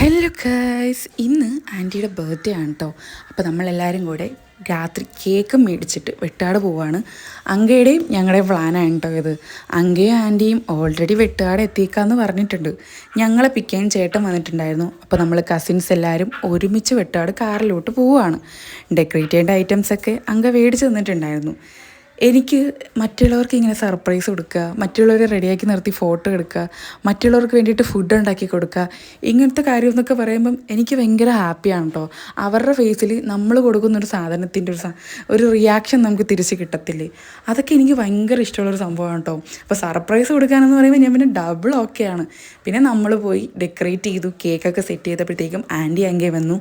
Hello guys, ഇന്ന് ആൻറ്റിയുടെ birthday ആണ് കേട്ടോ. അപ്പോൾ നമ്മളെല്ലാവരും കൂടെ രാത്രി കേക്ക് മേടിച്ചിട്ട് വെട്ടാട് പോവാണ്. അങ്കയുടെയും ഞങ്ങളുടെയും പ്ലാനാണ് കേട്ടോ ഇത്. അങ്കയും ആൻറ്റിയും ഓൾറെഡി വെട്ടാട് എത്തിയേക്കാന്ന് പറഞ്ഞിട്ടുണ്ട്. ഞങ്ങളെ പിക്കാൻ ചേട്ടൻ വന്നിട്ടുണ്ടായിരുന്നു. അപ്പോൾ നമ്മൾ കസിൻസ് എല്ലാവരും ഒരുമിച്ച് വെട്ടാട് കാറിലോട്ട് പോവുകയാണ്. ഡെക്കറേറ്റ് ചെയ്യേണ്ട ഐറ്റംസൊക്കെ അങ്ക മേടിച്ച് തന്നിട്ടുണ്ടായിരുന്നു. എനിക്ക് മറ്റുള്ളവർക്ക് ഇങ്ങനെ സർപ്രൈസ് കൊടുക്കുക, മറ്റുള്ളവരെ റെഡിയാക്കി നിർത്തി ഫോട്ടോ എടുക്കുക, മറ്റുള്ളവർക്ക് വേണ്ടിയിട്ട് ഫുഡ് ഉണ്ടാക്കി കൊടുക്കുക, ഇങ്ങനത്തെ കാര്യം എന്നൊക്കെ പറയുമ്പം എനിക്ക് ഭയങ്കര ഹാപ്പിയാണ് കേട്ടോ. അവരുടെ ഫേസിൽ നമ്മൾ കൊടുക്കുന്നൊരു സാധനത്തിൻ്റെ ഒരു റിയാക്ഷൻ നമുക്ക് തിരിച്ച് കിട്ടത്തില്ലേ, അതൊക്കെ എനിക്ക് ഭയങ്കര ഇഷ്ടമുള്ളൊരു സംഭവമാണ് കേട്ടോ. അപ്പോൾ സർപ്രൈസ് കൊടുക്കാനെന്ന് പറയുമ്പോൾ ഞാൻ പിന്നെ ഡബിൾ ഓക്കെയാണ്. പിന്നെ നമ്മൾ പോയി ഡെക്കറേറ്റ് ചെയ്തു, കേക്കൊക്കെ സെറ്റ് ചെയ്തപ്പോഴത്തേക്കും അങ്കേ വന്നു.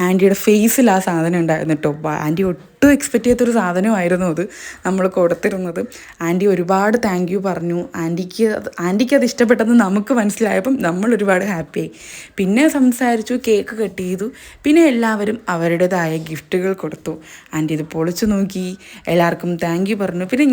ആൻറ്റിയുടെ ഫേസിൽ ആ സാധനം ഉണ്ടായിരുന്നു കേട്ടോ. ആൻറ്റി ഒട്ടും എക്സ്പെക്റ്റ് ചെയ്യാത്തൊരു സാധനമായിരുന്നു അത് നമ്മൾ കൊടുത്തിരുന്നത്. ആൻറ്റി ഒരുപാട് താങ്ക് യു പറഞ്ഞു. ആൻറ്റിക്ക് അത് ഇഷ്ടപ്പെട്ടെന്ന് നമുക്ക് മനസ്സിലായപ്പം നമ്മൾ ഒരുപാട് ഹാപ്പിയായി. പിന്നെ സംസാരിച്ചു, കേക്ക് കട്ട് ചെയ്തു, പിന്നെ എല്ലാവരും അവരുടേതായ ഗിഫ്റ്റുകൾ കൊടുത്തു. ആൻറ്റി ഇത് പൊളിച്ചു നോക്കി, എല്ലാവർക്കും താങ്ക് യു പറഞ്ഞു. പിന്നെ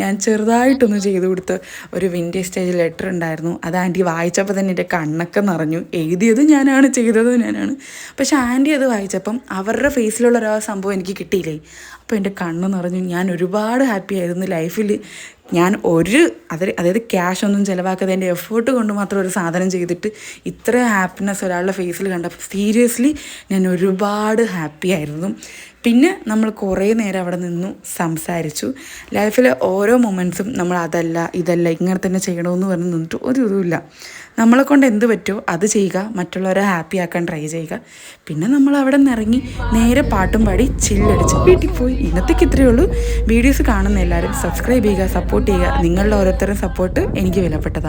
ഞാൻ ചെറുതായിട്ടൊന്ന് ചെയ്തു കൊടുത്ത് ഒരു വിൻറ്റേജ് സ്റ്റേജ് ലെറ്റർ ഉണ്ടായിരുന്നു. അത് ആൻറ്റി വായിച്ചപ്പോൾ തന്നെ എൻ്റെ കണ്ണൊക്കെ നിറഞ്ഞു. എഴുതിയത് ഞാനാണ്, ചെയ്തത് ഞാനാണ്. പക്ഷെ ആൻറ്റി അത് വായിച്ചപ്പം അവരുടെ ഫേസിലുള്ള ഒരു സംഭവം എനിക്ക് കിട്ടിയില്ലേ, അപ്പോൾ എൻ്റെ കണ്ണ് നിറഞ്ഞു. ഞാൻ ഒരുപാട് ഹാപ്പി ആയിരുന്നു ലൈഫിൽ. ഞാൻ അതായത് ക്യാഷ് ഒന്നും ചിലവാക്കാതെ എൻ്റെ എഫേർട്ട് കൊണ്ട് മാത്രം ഒരു സാധനം ചെയ്തിട്ട് ഇത്ര ഹാപ്പിനെസ് ഒരാളുടെ ഫേസിൽ കണ്ടപ്പോൾ സീരിയസ്ലി ഞാൻ ഒരുപാട് ഹാപ്പി ആയിരുന്നു. പിന്നെ നമ്മൾ കുറേ നേരം അവിടെ നിന്നു സംസാരിച്ചു. ലൈഫിലെ ഓരോ മൊമെൻറ്റ്സും നമ്മൾ ഇതല്ല ഇങ്ങനെ തന്നെ ചെയ്യണമെന്ന് പറഞ്ഞ് നിന്നിട്ട് ഒരു ഇതുമില്ല. നമ്മളെ കൊണ്ട് എന്ത് പറ്റുമോ അത് ചെയ്യുക, മറ്റുള്ളവരെ ഹാപ്പി ആക്കാൻ ട്രൈ ചെയ്യുക. പിന്നെ നമ്മൾ അവിടെ നിന്ന് ഇറങ്ങി നേരെ പാട്ടും പാടി ചില്ലടിച്ച് വീട്ടിൽ പോയി. ഇന്നത്തേക്ക് ഇത്രയേ ഉള്ളൂ. വീഡിയോസ് കാണുന്ന എല്ലാവരും സബ്സ്ക്രൈബ് ചെയ്യുക, സപ്പോർട്ട് ചെയ്യുക. നിങ്ങളുടെ ഓരോരുത്തരും സപ്പോർട്ട് എനിക്ക് വിലപ്പെട്ടതാണ്.